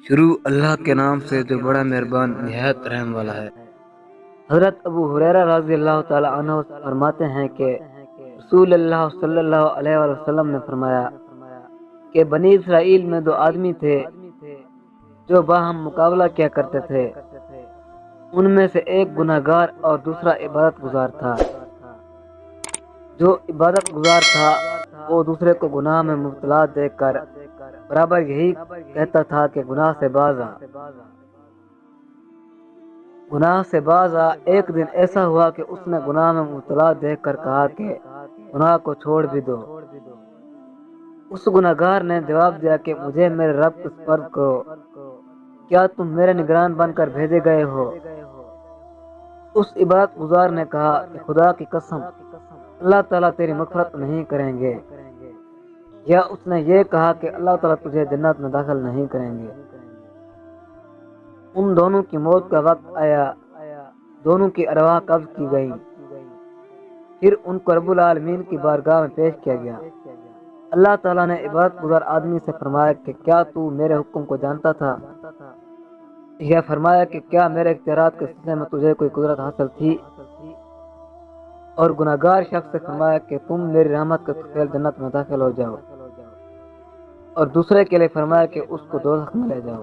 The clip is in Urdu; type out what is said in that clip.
شروع اللہ کے نام سے جو بڑا مہربان نہایت رحم والا ہے۔ حضرت ابو ہریرہ رضی اللہ تعالی عنہ فرماتے ہیں کہ رسول اللہ صلی اللہ علیہ وآلہ وسلم نے فرمایا کہ بنی اسرائیل میں دو آدمی تھے جو باہم مقابلہ کیا کرتے تھے۔ ان میں سے ایک گناہ گار اور دوسرا عبادت گزار تھا۔ جو عبادت گزار تھا وہ دوسرے کو گناہ میں مبتلا دیکھ کر برابر یہی کہتا تھا کہ گناہ سے باز آ، گناہ سے باز آ۔ ایک دن ایسا ہوا کہ اس نے گناہ میں مبتلا دیکھ کر کہا کہ گناہ کو چھوڑ بھی دو۔ اس گناہ گار نے جواب دیا کہ مجھے میرے رب کو سپرد کرو، کیا تم میرے نگران بن کر بھیجے گئے ہو؟ اس عبادت گزار نے کہا کہ خدا کی قسم اللہ تعالیٰ تیری مغفرت نہیں کریں گے، یا اس نے یہ کہا کہ اللہ تعالیٰ تجھے جنت میں داخل نہیں کریں گے۔ ان دونوں کی موت کا وقت آیا، دونوں کی ارواح قبض کی گئی، پھر ان کو رب العالمین کی بارگاہ میں پیش کیا گیا۔ اللہ تعالیٰ نے عبادت گزار آدمی سے فرمایا کہ کیا تو میرے حکم کو جانتا تھا؟ یہ فرمایا کہ کیا میرے اختیارات کے سلسلے میں تجھے کوئی قدرت حاصل تھی؟ اور گناہ گار شخص سے فرمایا کہ تم میری رحمت کے طفیل جنت میں داخل ہو جاؤ، اور دوسرے کے لیے فرمایا کہ اس کو دوزخ میں لے جاؤ۔